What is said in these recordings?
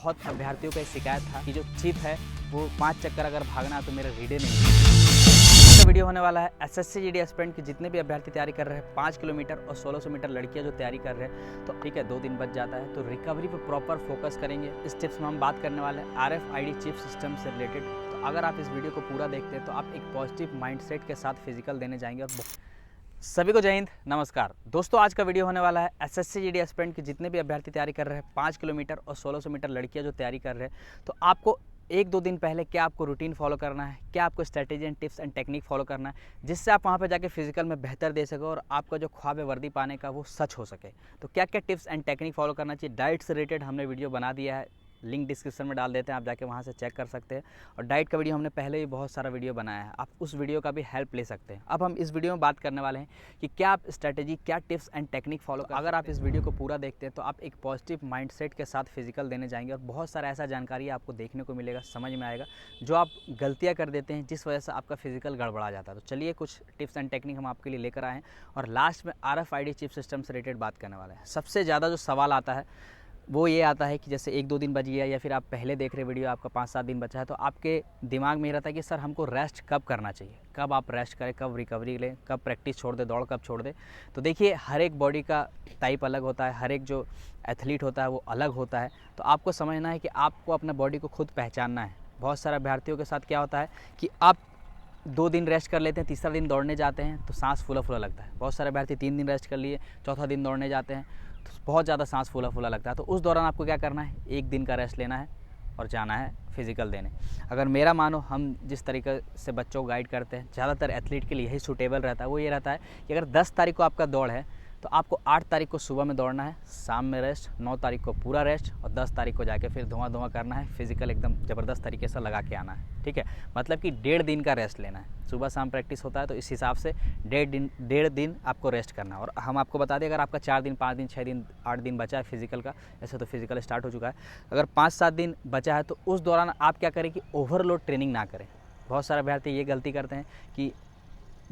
बहुत अभ्यर्थियों का शिकायत था कि जो चिप है वो 5 चक्कर अगर भागना है तो मेरा रीडे नहीं। वीडियो होने वाला है एसएससी जीडी एस्पिरेंट के जितने भी अभ्यर्थी तैयारी कर रहे हैं 5 किलोमीटर और 1600 मीटर लड़कियां जो तैयारी कर रहे हैं, तो ठीक है 2 दिन बच जाता है, तो रिकवरी पे प्रॉपर फोकस करेंगे। इस टिप्स में हम बात करने वाले हैं RFID चिप सिस्टम से रिलेटेड। तो अगर आप इस वीडियो को पूरा देखते हैं तो आप एक पॉजिटिव माइंडसेट के साथ फिजिकल देने जाएंगे। और सभी को जय हिंद, नमस्कार दोस्तों। आज का वीडियो होने वाला है एसएससी जीडी एस्पिरेंट के जितने भी अभ्यर्थी तैयारी कर रहे हैं 5 किलोमीटर और 1600 मीटर लड़कियां जो तैयारी कर रहे हैं, तो आपको 1-2 दिन पहले क्या आपको रूटीन फॉलो करना है, क्या आपको strategy and tips and technique follow करना है, जिससे आप वहाँ पे जाके फिजिकल में बेहतर दे सको और आपका जो ख्वाब है वर्दी पाने का वो सच हो सके। तो क्या क्या टिप्स एंड टेक्निक फॉलो करना चाहिए, डाइट से रिलेटेड हमने वीडियो बना दिया है, लिंक डिस्क्रिप्शन में डाल देते हैं, आप जाके वहाँ से चेक कर सकते हैं। और डाइट का वीडियो हमने पहले भी बहुत सारा वीडियो बनाया है, आप उस वीडियो का भी हेल्प ले सकते हैं। अब हम इस वीडियो में बात करने वाले हैं कि क्या आप स्ट्रैटेजी, क्या टिप्स एंड टेक्निक फॉलो कर। अगर आप इस वीडियो को पूरा देखते हैं तो आप एक पॉजिटिव माइंडसेट के साथ फिजिकल देने जाएंगे और बहुत सारा ऐसा जानकारी आपको देखने को मिलेगा, समझ में आएगा, जो आप गलतियाँ कर देते हैं जिस वजह से आपका फिजिकल गड़बड़ा जाता है। तो चलिए कुछ टिप्स एंड टेक्निक हम आपके लिए लेकर आए हैं और लास्ट में RFID चिप सिस्टम से रिलेटेड बात करने वाले हैं। सबसे ज़्यादा जो सवाल आता है वो ये आता है कि जैसे 1-2 दिन बच गया या फिर आप पहले देख रहे वीडियो आपका 5-7 दिन बचा है, तो आपके दिमाग में ये रहता है कि सर हमको रेस्ट कब करना चाहिए, कब आप रेस्ट करें, कब रिकवरी लें, कब प्रैक्टिस छोड़ दें, दौड़ कब छोड़ दें। तो देखिए हर एक बॉडी का टाइप अलग होता है, हर एक जो एथलीट होता है वो अलग होता है। तो आपको समझना है कि आपको अपने बॉडी को खुद पहचानना है। बहुत सारे अभ्यर्थियों के साथ क्या होता है कि आप 2 दिन रेस्ट कर लेते हैं, तीसरा दिन दौड़ने जाते हैं तो सांस फूला फूला लगता है। बहुत सारे अभ्यर्थी 3 दिन रेस्ट कर लिए, चौथा दिन दौड़ने जाते हैं तो बहुत ज़्यादा सांस फूला फूला लगता है। तो उस दौरान आपको क्या करना है, 1 दिन का रेस्ट लेना है और जाना है फिजिकल देने। अगर मेरा मानो, हम जिस तरीके से बच्चों को गाइड करते हैं, ज़्यादातर एथलीट के लिए यही सूटेबल रहता है। वो ये रहता है कि अगर 10 तारीख को आपका दौड़ है तो आपको 8 तारीख को सुबह में दौड़ना है, शाम में रेस्ट, 9 तारीख को पूरा रेस्ट और 10 तारीख को जाके फिर धुआं करना है, फिजिकल एकदम ज़बरदस्त तरीके से लगा के आना है। ठीक है, मतलब कि 1.5 दिन का रेस्ट लेना है। सुबह शाम प्रैक्टिस होता है तो इस हिसाब से 1.5 दिन आपको रेस्ट करना है। और हम आपको बता दें, अगर आपका 4 दिन, 5 दिन, 6 दिन, 8 दिन बचा है फिजिकल का, ऐसे तो फिजिकल स्टार्ट हो चुका है, अगर 5-7 दिन बचा है तो उस दौरान आप क्या करें कि ओवरलोड ट्रेनिंग ना करें। बहुत सारे अभ्यर्थी ये गलती करते हैं कि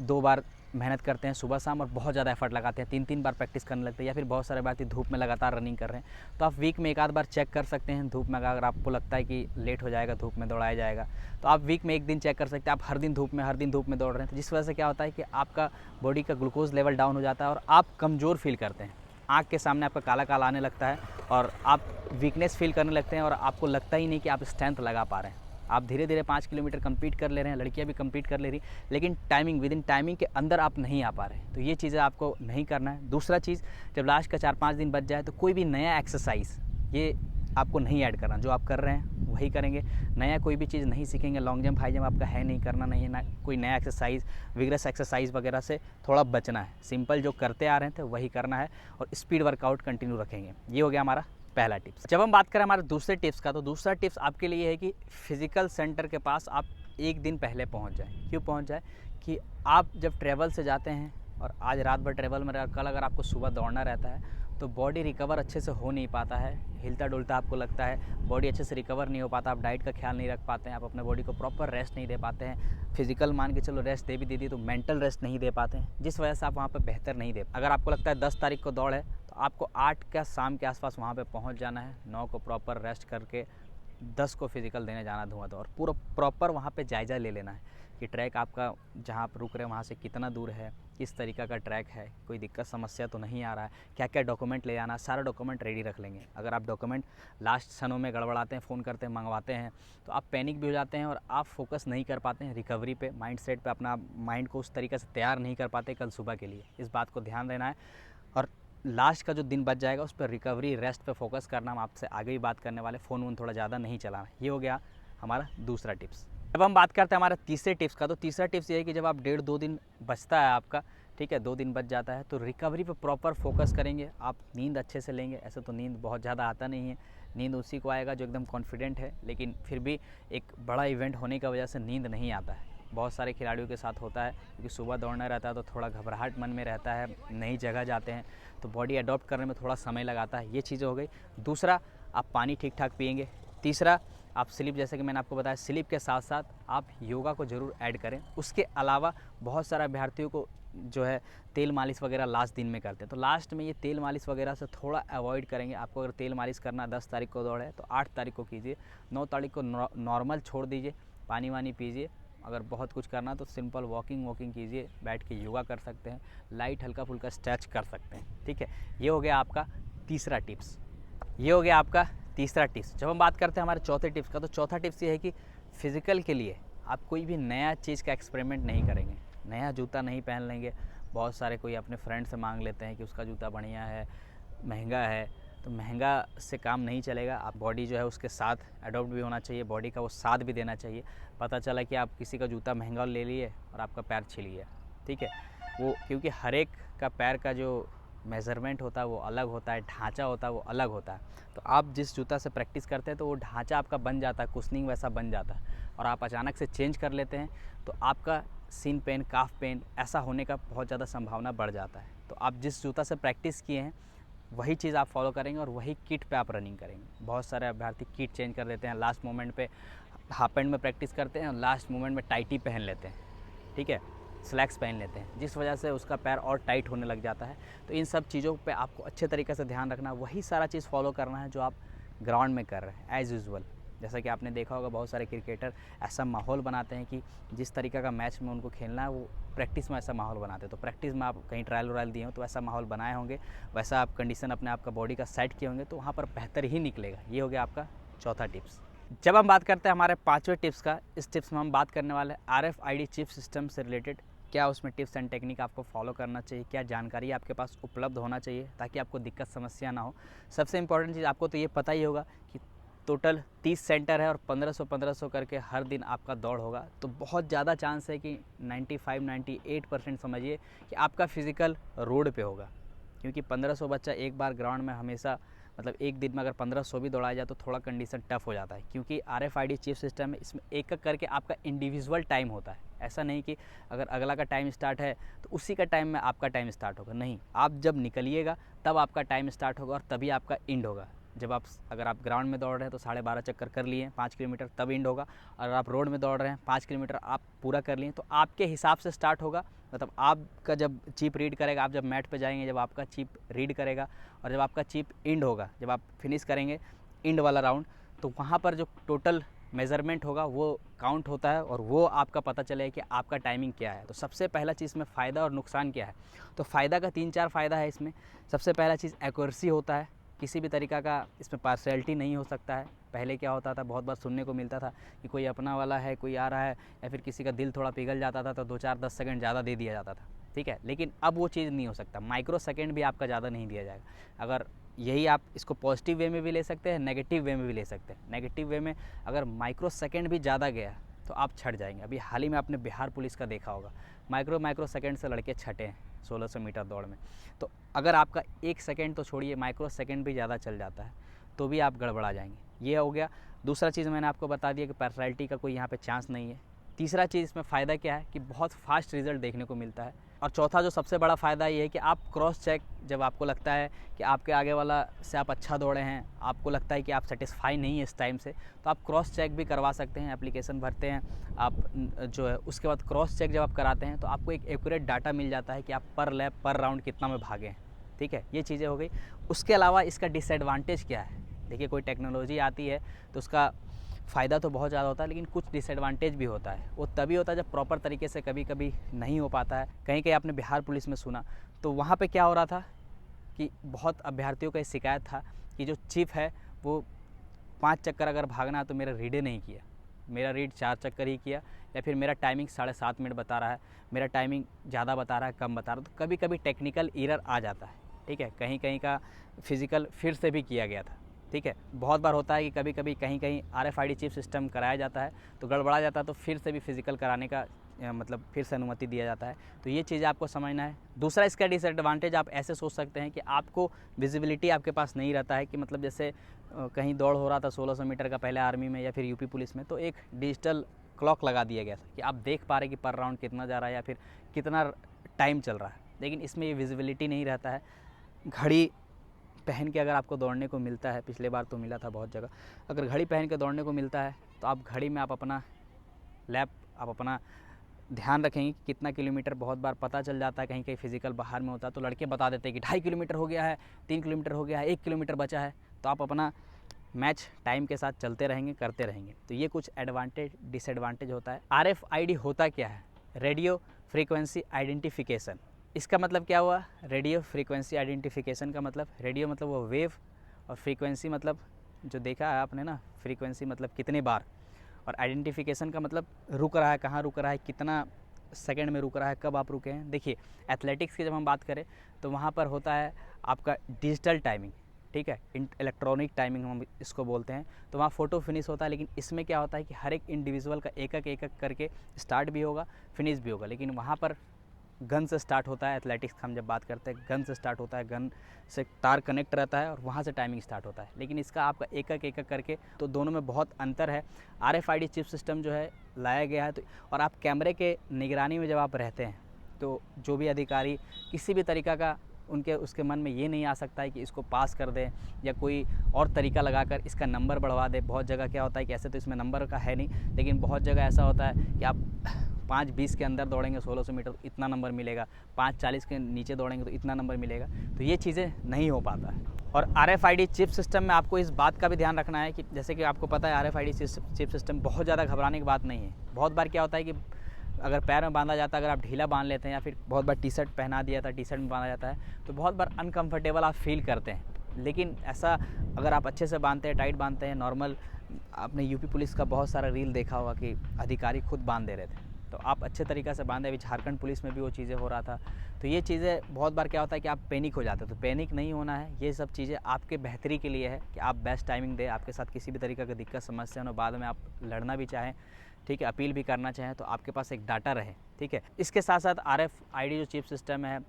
2 बार मेहनत करते हैं सुबह शाम और बहुत ज़्यादा एफर्ट लगाते हैं, 3-3 बार प्रैक्टिस करने लगते हैं, या फिर बहुत सारे अभ्यर्थी धूप में लगातार रनिंग कर रहे हैं। तो आप वीक में 1-आध बार चेक कर सकते हैं धूप में। अगर आपको लगता है कि लेट हो जाएगा, धूप में दौड़ाया जाएगा, तो आप वीक में 1 दिन चेक कर सकते हैं। आप हर दिन धूप में दौड़ रहे हैं, तो जिस वजह से क्या होता है कि आपका बॉडी का ग्लूकोज लेवल डाउन हो जाता है और आप कमज़ोर फील करते हैं। आँख के सामने आपका काला काला आने लगता है और आप वीकनेस फील करने लगते हैं और आपको लगता ही नहीं कि आप स्ट्रेंथ लगा पा रहे हैं। आप धीरे धीरे 5 किलोमीटर कंप्लीट कर ले रहे हैं, लड़कियां भी कंप्लीट कर ले रही, लेकिन विद इन टाइमिंग के अंदर आप नहीं आ पा रहे। तो ये चीज़ें आपको नहीं करना है। दूसरा चीज़, जब लास्ट का 4-5 दिन बच जाए तो कोई भी नया एक्सरसाइज ये आपको नहीं ऐड करना। जो आप कर रहे हैं वही करेंगे, नया कोई भी चीज़ नहीं सीखेंगे। लॉन्ग जंप, हाई जंप आपका है नहीं, करना नहीं है, ना कोई नया एक्सरसाइज, विग्रस एक्सरसाइज वगैरह से थोड़ा बचना है। सिंपल जो करते आ रहे थे वही करना है और स्पीड वर्कआउट कंटिन्यू रखेंगे। ये हो गया हमारा पहला टिप्स। जब हम बात करें हमारे दूसरे टिप्स का, तो दूसरा टिप्स आपके लिए है कि फिजिकल सेंटर के पास आप 1 दिन पहले पहुंच जाएं। क्यों पहुंच जाए कि आप जब ट्रैवल से जाते हैं और आज रात भर ट्रैवल में रह, कल अगर आपको सुबह दौड़ना रहता है तो बॉडी रिकवर अच्छे से हो नहीं पाता है, हिलता डुलता आपको लगता है, बॉडी अच्छे से रिकवर नहीं हो पाता, आप डाइट का ख्याल नहीं रख पाते हैं, आप अपने बॉडी को प्रॉपर रेस्ट नहीं दे पाते हैं। फिजिकल मान के चलो रेस्ट दे भी दी तो मेंटल रेस्ट नहीं दे पाते हैं, जिस वजह से आप वहाँ पर बेहतर नहीं दे। अगर आपको लगता है 10 तारीख को दौड़ है तो आपको 8 का शाम के आसपास वहाँ पे पहुँच जाना है, 9 को प्रॉपर रेस्ट करके 10 को फिजिकल देने जाना धुआं और पूरा प्रॉपर वहाँ पे जायज़ा ले लेना है कि ट्रैक आपका जहाँ आप रुक रहे हैं वहाँ से कितना दूर है, किस तरीक़ा का ट्रैक है, कोई दिक्कत समस्या तो नहीं आ रहा है, क्या क्या डॉक्यूमेंट ले जाना, सारा डॉक्यूमेंट रेडी रख लेंगे। अगर आप डॉक्यूमेंट लास्ट क्षणों में गड़बड़ाते हैं, फ़ोन करते हैं, मंगवाते हैं, तो आप पैनिक भी हो जाते हैं और आप फोकस नहीं कर पाते हैं रिकवरी पे, माइंडसेट पे, अपना माइंड को उस तरीके से तैयार नहीं कर पाते कल सुबह के लिए। इस बात को ध्यान देना है और लास्ट का जो दिन बच जाएगा उस पर रिकवरी, रेस्ट पे फोकस करना। हम आपसे आगे भी बात करने वाले, फ़ोन वोन थोड़ा ज़्यादा नहीं चलाना। ये हो गया हमारा दूसरा टिप्स। अब हम बात करते हैं हमारे तीसरे टिप्स का, तो तीसरा टिप्स ये है कि जब आप 1.5-2 दिन बचता है आपका, ठीक है, 2 दिन बच जाता है, तो रिकवरी पे प्रॉपर फोकस करेंगे। आप नींद अच्छे से लेंगे। ऐसे तो नींद बहुत ज़्यादा आता नहीं है, नींद उसी को आएगा जो एकदम कॉन्फिडेंट है, लेकिन फिर भी एक बड़ा इवेंट होने की वजह से नींद नहीं आता है। बहुत सारे खिलाड़ियों के साथ होता है क्योंकि सुबह दौड़ना रहता है तो थोड़ा घबराहट मन में रहता है, नई जगह जाते हैं तो बॉडी अडॉप्ट करने में थोड़ा समय लगाता है। ये चीज़ें हो गई। दूसरा, आप पानी ठीक ठाक पिएंगे। तीसरा, आप स्लीप, जैसे कि मैंने आपको बताया, स्लीप के साथ साथ आप योगा को ज़रूर ऐड करें। उसके अलावा बहुत सारे अभ्यर्थियों को जो है तेल मालिश वगैरह लास्ट दिन में करते हैं। तो लास्ट में ये तेल मालिश वगैरह से थोड़ा अवॉइड करेंगे। आपको अगर तेल मालिश करना 10 तारीख को दौड़ है तो 8 तारीख को कीजिए। 9 तारीख को नॉर्मल छोड़ दीजिए, पानी वानी पीजिए। अगर बहुत कुछ करना तो सिंपल वॉकिंग कीजिए, बैठ के योगा कर सकते हैं, लाइट हल्का फुल्का स्ट्रेच कर सकते हैं। ठीक है, ये हो गया आपका तीसरा टिप्स। जब हम बात करते हैं हमारे चौथे टिप्स का, तो चौथा टिप्स ये है कि फिज़िकल के लिए आप कोई भी नया चीज़ का एक्सपेरिमेंट नहीं करेंगे। नया जूता नहीं पहन लेंगे। बहुत सारे कोई अपने फ्रेंड से मांग लेते हैं कि उसका जूता बढ़िया है, महंगा है, तो महंगा से काम नहीं चलेगा। आप बॉडी जो है उसके साथ अडॉप्ट भी होना चाहिए, बॉडी का वो साथ भी देना चाहिए। पता चला कि आप किसी का जूता महंगा ले लिए और आपका पैर छिल गया, ठीक है, वो क्योंकि हर एक का पैर का जो मेज़रमेंट होता है वो अलग होता है, ढांचा होता है वो अलग होता है। तो आप जिस जूता से प्रैक्टिस करते हैं तो वो ढांचा आपका बन जाता है, कुशनिंग वैसा बन जाता है, और आप अचानक से चेंज कर लेते हैं तो आपका सीन पेन, काफ पेन ऐसा होने का बहुत ज़्यादा संभावना बढ़ जाता है। तो आप जिस जूता से प्रैक्टिस किए हैं वही चीज़ आप फॉलो करेंगे और वही किट पे आप रनिंग करेंगे। बहुत सारे अभ्यर्थी किट चेंज कर देते हैं, लास्ट मोमेंट पे हाफ पैंट में प्रैक्टिस करते हैं और लास्ट मोमेंट में टाइटी पहन लेते हैं, ठीक है, स्लैक्स पहन लेते हैं, जिस वजह से उसका पैर और टाइट होने लग जाता है। तो इन सब चीज़ों पे आपको अच्छे तरीके से ध्यान रखना, वही सारा चीज़ फॉलो करना है जो आप ग्राउंड में कर रहे हैं एज़ यूजुअल। जैसा कि आपने देखा होगा बहुत सारे क्रिकेटर ऐसा माहौल बनाते हैं कि जिस तरीक़े का मैच में उनको खेलना है वो प्रैक्टिस में ऐसा माहौल बनाते हैं। तो प्रैक्टिस में आप कहीं ट्रायल व्रायल दिए हो तो ऐसा माहौल बनाए होंगे, वैसा आप कंडीशन अपने आप का बॉडी का सेट किए होंगे तो वहाँ पर बेहतर ही निकलेगा। ये हो गया आपका चौथा टिप्स। जब हम बात करते हैं हमारे पाँचवें टिप्स का, इस टिप्स में हम बात करने वाले हैं RFID चिप सिस्टम से रिलेटेड। क्या उसमें टिप्स एंड टेक्निक आपको फॉलो करना चाहिए, क्या जानकारी आपके पास उपलब्ध होना चाहिए ताकि आपको दिक्कत समस्या ना हो। सबसे इंपॉर्टेंट चीज़ आपको तो ये पता ही होगा कि टोटल 30 सेंटर है और 1500 करके हर दिन आपका दौड़ होगा। तो बहुत ज़्यादा चांस है कि 95-98% समझिए कि आपका फिज़िकल रोड पे होगा, क्योंकि 1500 बच्चा एक बार ग्राउंड में हमेशा, मतलब एक दिन में अगर 1500 भी दौड़ाया जाए तो थोड़ा कंडीशन टफ हो जाता है, क्योंकि RFID चिप सिस्टम है, इसमें एक एक करके आपका इंडिविजुअल टाइम होता है। ऐसा नहीं कि अगर अगला का टाइम स्टार्ट है तो उसी का टाइम में आपका टाइम स्टार्ट होगा, नहीं, आप जब निकलिएगा तब आपका टाइम स्टार्ट होगा और तभी आपका एंड होगा। जब आप, अगर आप ग्राउंड में दौड़ रहे हैं तो 12.5 चक्कर कर लिए 5 किलोमीटर, तब एंड होगा। अगर आप रोड में दौड़ रहे हैं 5 किलोमीटर आप पूरा कर लिए तो आपके हिसाब से स्टार्ट होगा। मतलब आपका जब चिप रीड करेगा, आप जब मैट पे जाएंगे, जब आपका चिप रीड करेगा और जब आपका चिप एंड होगा, जब आप फिनिश करेंगे एंड वाला राउंड, तो वहाँ पर जो टोटल मेज़रमेंट होगा वो काउंट होता है और वो आपका पता चलेगा कि आपका टाइमिंग क्या है। तो सबसे पहला चीज़ में फ़ायदा और नुकसान क्या है, तो फ़ायदा का 3-4 फ़ायदा है इसमें। सबसे पहला चीज़ एक्यूरेसी होता है, किसी भी तरीक़ा का इसमें पार्शियलिटी नहीं हो सकता है। पहले क्या होता था, बहुत बार सुनने को मिलता था कि कोई अपना वाला है, कोई आ रहा है, या फिर किसी का दिल थोड़ा पिघल जाता था तो 2-4-10 सेकंड ज़्यादा दे दिया जाता था, ठीक है। लेकिन अब वो चीज़ नहीं हो सकता, माइक्रो सेकंड भी आपका ज़्यादा नहीं दिया जाएगा। अगर यही आप इसको पॉजिटिव वे में भी ले सकते हैं, नेगेटिव वे में भी ले सकते हैं। नेगेटिव वे में अगर माइक्रो सेकंड भी ज़्यादा गया तो आप छट जाएंगे। अभी हाल ही में आपने बिहार पुलिस का देखा होगा, माइक्रो सेकंड से लड़के छटे हैं 1600 मीटर दौड़ में। तो अगर आपका 1 सेकंड तो छोड़िए, माइक्रो सेकंड भी ज़्यादा चल जाता है तो भी आप गड़बड़ा जाएंगे। ये हो गया। दूसरा चीज़ मैंने आपको बता दिया कि पार्शियलिटी का कोई यहाँ पे चांस नहीं है। तीसरा चीज़ इसमें फ़ायदा क्या है कि बहुत फास्ट रिज़ल्ट देखने को मिलता है। और चौथा जो सबसे बड़ा फ़ायदा ये है कि आप क्रॉस चेक, जब आपको लगता है कि आपके आगे वाला से आप अच्छा दौड़े हैं, आपको लगता है कि आप सेटिस्फाई नहीं है इस टाइम से, तो आप क्रॉस चेक भी करवा सकते हैं। एप्लीकेशन भरते हैं आप जो है, उसके बाद क्रॉस चेक जब आप कराते हैं तो आपको एक एक्यूरेट डाटा मिल जाता है कि आप पर लैप पर राउंड कितना में भागे हैं, ठीक है। ये चीज़ें हो गई। उसके अलावा इसका डिसएडवांटेज क्या है, देखिए कोई टेक्नोलॉजी आती है तो उसका फ़ायदा तो बहुत ज़्यादा होता है, लेकिन कुछ डिसएडवांटेज भी होता है। वो तभी होता है जब प्रॉपर तरीके से कभी कभी नहीं हो पाता है। कहीं कहीं आपने बिहार पुलिस में सुना तो वहाँ पे क्या हो रहा था कि बहुत अभ्यर्थियों का शिकायत था कि जो चिप है वो 5 चक्कर अगर भागना तो मेरा रीडे नहीं किया, मेरा रीड 4 चक्कर ही किया, या फिर मेरा टाइमिंग 7.5 मिनट बता रहा है, मेरा टाइमिंग ज़्यादा बता रहा है, कम बता रहा है। तो कभी कभी टेक्निकल एरर आ जाता है, ठीक है। कहीं कहीं का फिज़िकल फिर से भी किया गया था, ठीक है। बहुत बार होता है कि कभी कभी कहीं कहीं RFID चिप सिस्टम कराया जाता है तो गड़बड़ा जाता है, तो फिर से भी फिज़िकल कराने का मतलब फिर से अनुमति दिया जाता है। तो ये चीज़ आपको समझना है। दूसरा इसका डिसएडवांटेज आप ऐसे सोच सकते हैं कि आपको विजिबिलिटी आपके पास नहीं रहता है, कि मतलब जैसे कहीं दौड़ हो रहा था 1600 मीटर का पहले आर्मी में या फिर यूपी पुलिस में, तो एक डिजिटल क्लॉक लगा दिया गया था कि आप देख पा रहे कि पर राउंड कितना जा रहा है या फिर कितना टाइम चल रहा है। लेकिन इसमें ये विजिबिलिटी नहीं रहता है। घड़ी पहन के अगर आपको दौड़ने को मिलता है, पिछले बार तो मिला था बहुत जगह, अगर घड़ी पहन के दौड़ने को मिलता है तो आप घड़ी में आप अपना लैप, आप अपना ध्यान रखेंगे कि कितना किलोमीटर, बहुत बार पता चल जाता है कहीं कहीं फिजिकल बाहर में होता है तो लड़के बता देते हैं कि 2.5 किलोमीटर हो गया है, 3 किलोमीटर हो गया है, 1 किलोमीटर बचा है। तो आप अपना मैच टाइम के साथ चलते रहेंगे, करते रहेंगे। तो ये कुछ एडवांटेज डिसएडवांटेज होता है। RFID होता क्या है? Radio frequency identification. इसका मतलब क्या हुआ? रेडियो फ्रीक्वेंसी आइडेंटिफिकेशन का मतलब, रेडियो मतलब वो वेव, और फ्रीक्वेंसी मतलब जो देखा है आपने ना, फ्रीक्वेंसी मतलब कितने बार, और आइडेंटिफिकेशन का मतलब रुक रहा है, कहाँ रुक रहा है, कितना सेकंड में रुक रहा है, कब आप रुके हैं। देखिए एथलेटिक्स की जब हम बात करें तो वहाँ पर होता है आपका डिजिटल टाइमिंग, ठीक है, इलेक्ट्रॉनिक टाइमिंग हम इसको बोलते हैं। तो वहाँ फ़ोटो फिनिश होता है, लेकिन इसमें क्या होता है कि हर एक इंडिविजुअल का एक एक करके स्टार्ट भी होगा, फिनिश भी होगा। लेकिन वहाँ पर गन से स्टार्ट होता है। एथलेटिक्स हम जब बात करते हैं गन से स्टार्ट होता है, गन से तार कनेक्ट रहता है और वहाँ से टाइमिंग स्टार्ट होता है। लेकिन इसका आपका एक एक करके, तो दोनों में बहुत अंतर है। RFID चिप सिस्टम जो है लाया गया है, तो और आप कैमरे के निगरानी में जब आप रहते हैं तो जो भी अधिकारी किसी भी तरीक़ा का उसके मन में ये नहीं आ सकता है कि इसको पास कर दें या कोई और तरीका लगाकर इसका नंबर बढ़वा दे। बहुत जगह क्या होता है कि ऐसे तो इसमें नंबर का है नहीं, लेकिन बहुत जगह ऐसा होता है कि आप 5:20 के अंदर दौड़ेंगे 1600 मीटर तो इतना नंबर मिलेगा, 5:40 के नीचे दौड़ेंगे तो इतना नंबर मिलेगा। तो ये चीज़ें नहीं हो पाता है। और RFID चिप सिस्टम में आपको इस बात का भी ध्यान रखना है कि जैसे कि आपको पता है RFID चिप सिस्टम बहुत ज़्यादा घबराने की बात नहीं है। बहुत बार क्या होता है कि अगर पैर में बांधा जाता है, अगर आप ढीला बांध लेते हैं, या फिर बहुत बार टी शर्ट पहना दिया था, टी शर्ट में बांधा जाता है तो बहुत बार अनकम्फर्टेबल आप फील करते हैं। लेकिन ऐसा अगर आप अच्छे से बांधते हैं, टाइट बांधते हैं, नॉर्मल, आपने यूपी पुलिस का बहुत सारा रील देखा होगा कि अधिकारी खुद बांध दे रहे थे, तो आप अच्छे तरीक़े से बांधे। अभी झारखंड पुलिस में भी वो चीज़ें हो रहा था। तो ये चीज़ें बहुत बार क्या होता है कि आप पैनिक हो जाते हैं, तो पैनिक नहीं होना है। ये सब चीज़ें आपके बेहतरी के लिए है कि आप बेस्ट टाइमिंग दें। आपके साथ किसी भी तरीक़े की दिक्कत समस्या हो, बाद में आप लड़ना भी चाहें, ठीक है, अपील भी करना चाहें, तो आपके पास एक डाटा रहे, ठीक है। इसके साथ साथ RFID जो चिप सिस्टम है,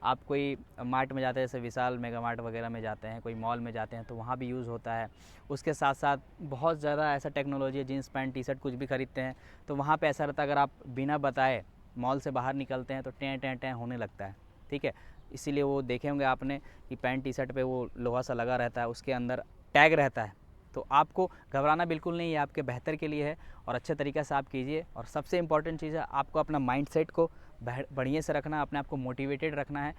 आप कोई मार्ट में जाते हैं, जैसे विशाल मेगा मार्ट वगैरह में जाते हैं, कोई मॉल में जाते हैं तो वहाँ भी यूज़ होता है। उसके साथ साथ बहुत ज़्यादा ऐसा टेक्नोलॉजी है, जीन्स पैंट टी शर्ट कुछ भी खरीदते हैं तो वहाँ पे ऐसा रहता है, अगर आप बिना बताए मॉल से बाहर निकलते हैं तो टें टें टें होने लगता है, ठीक है। इसीलिए वो देखे होंगे आपने कि पैंट टी शर्ट पे वो लोहा सा लगा रहता है, उसके अंदर टैग रहता है। तो आपको घबराना बिल्कुल नहीं है, आपके बेहतर के लिए है और अच्छे तरीक़े से आप कीजिए। और सबसे इम्पॉर्टेंट चीज़ है, आपको अपना माइंडसेट को बढ़िया से रखना है, अपने आप को मोटिवेटेड रखना है।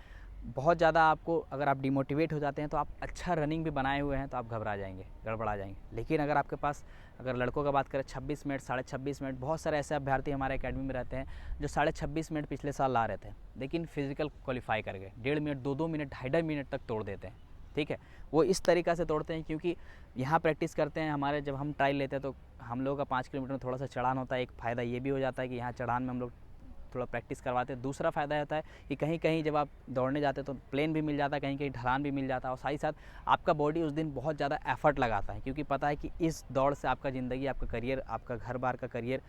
बहुत ज़्यादा आपको, अगर आप डिमोटिवेट हो जाते हैं तो आप अच्छा रनिंग भी बनाए हुए हैं तो आप घबरा जाएंगे, गड़बड़ा जाएंगे। लेकिन अगर आपके पास, अगर लड़कों का बात करें 26 मिनट, 26.5 मिनट, बहुत सारे ऐसे अभ्यर्थी हमारे एकेडमी में रहते हैं जो 26.5 मिनट पिछले साल ला रहे थे, लेकिन फिजिकल क्वालिफाई कर गए। 1.5 मिनट, 2 मिनट, 2.5 मिनट तक तोड़ देते हैं, ठीक है। वो इस तरीक़ा से तोड़ते हैं क्योंकि यहाँ प्रैक्टिस करते हैं। हमारे जब हम ट्रायल लेते हैं तो हम लोगों का 5 किलोमीटर में थोड़ा सा चढ़ान होता है। एक फ़ायदा ये भी हो जाता है कि यहाँ चढ़ान में हम लोग थोड़ा प्रैक्टिस करवाते हैं। दूसरा फ़ायदा होता है कि कहीं कहीं जब आप दौड़ने जाते हैं तो प्लेन भी मिल जाता है, कहीं कहीं ढलान भी मिल जाता है, और साथ ही साथ आपका बॉडी उस दिन बहुत ज़्यादा एफर्ट लगाता है, क्योंकि पता है कि इस दौड़ से आपका ज़िंदगी, आपका करियर, आपका घर बार का करियर,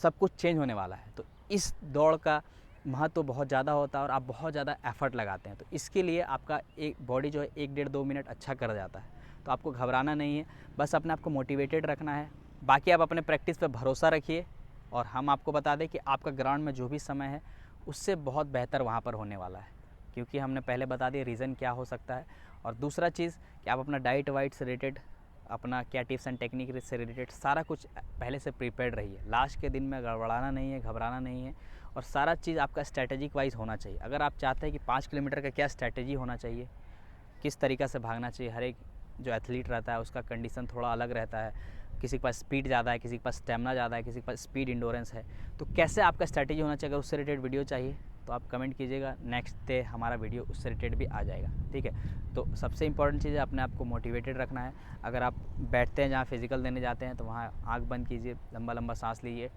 सब कुछ चेंज होने वाला है। तो इस दौड़ का महत्व तो बहुत ज़्यादा होता है और आप बहुत ज़्यादा एफर्ट लगाते हैं, तो इसके लिए आपका एक बॉडी जो है 1-1.5-2 मिनट अच्छा कर जाता है। तो आपको घबराना नहीं है, बस अपने आप को मोटिवेटेड रखना है। बाकी आप अपने प्रैक्टिस पे भरोसा रखिए और हम आपको बता दें कि आपका ग्राउंड में जो भी समय है उससे बहुत बेहतर वहाँ पर होने वाला है, क्योंकि हमने पहले बता दिया रीज़न क्या हो सकता है। और दूसरा चीज़ कि आप अपना डाइट वाइट से रिलेटेड, अपना क्या टिप्स एंड टेक्निक से रिलेटेड सारा कुछ पहले से प्रिपेयर्ड रहिए। लास्ट के दिन में गड़बड़ाना नहीं है, घबराना नहीं है, और सारा चीज़ आपका स्ट्रैटेजिक वाइज होना चाहिए। अगर आप चाहते हैं कि 5 किलोमीटर का क्या स्ट्रैटेजी होना चाहिए, किस तरीक़ा से भागना चाहिए, हर एक जो एथलीट रहता है उसका कंडीशन थोड़ा अलग रहता है। किसी के पास स्पीड ज़्यादा है, किसी के पास स्टेमिना ज़्यादा है, किसी के पास स्पीड इंडोरेंस है, तो कैसे आपका स्ट्रैटेजी होना चाहिए, अगर उससे रिलेटेड वीडियो चाहिए तो आप कमेंट कीजिएगा, नेक्स्ट डे हमारा वीडियो उससे रिलेटेड भी आ जाएगा, ठीक है। तो सबसे इंपॉर्टेंट चीज़ है अपने आप को मोटिवेटेड रखना है। अगर आप बैठते हैं, जहाँ फिजिकल देने जाते हैं, तो वहाँ आँख बंद कीजिए, लंबा लंबा सांस लीजिए,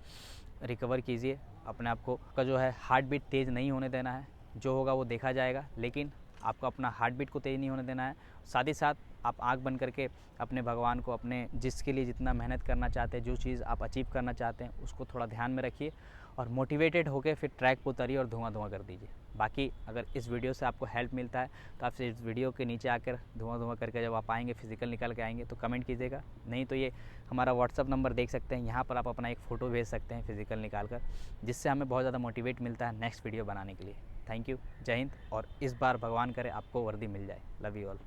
रिकवर कीजिए अपने आप को। का जो है हार्ट बीट तेज़ नहीं होने देना है, जो होगा वो देखा जाएगा, लेकिन आपको अपना हार्ट बीट को तेज़ नहीं होने देना है। साथ ही साथ आप आँख बंद करके अपने भगवान को, अपने जिसके लिए जितना मेहनत करना चाहते हैं, जो चीज़ आप अचीव करना चाहते हैं, उसको थोड़ा ध्यान में रखिए और मोटिवेटेड होकर फिर ट्रैक पर उतरिए और धुआं धुआं कर दीजिए। बाकी अगर इस वीडियो से आपको हेल्प मिलता है तो आपसे इस वीडियो के नीचे आकर धुआं धुआं करके जब आप आएंगे, फिजिकल निकल के आएंगे, तो कमेंट कीजिएगा। नहीं तो ये हमारा व्हाट्सअप नंबर देख सकते हैं, यहाँ पर आप अपना एक फ़ोटो भेज सकते हैं फिजिकल निकाल कर, जिससे हमें बहुत ज़्यादा मोटिवेट मिलता है नेक्स्ट वीडियो बनाने के लिए। थैंक यू, जय हिंद, और इस बार भगवान करे आपको वर्दी मिल जाए। Love you all.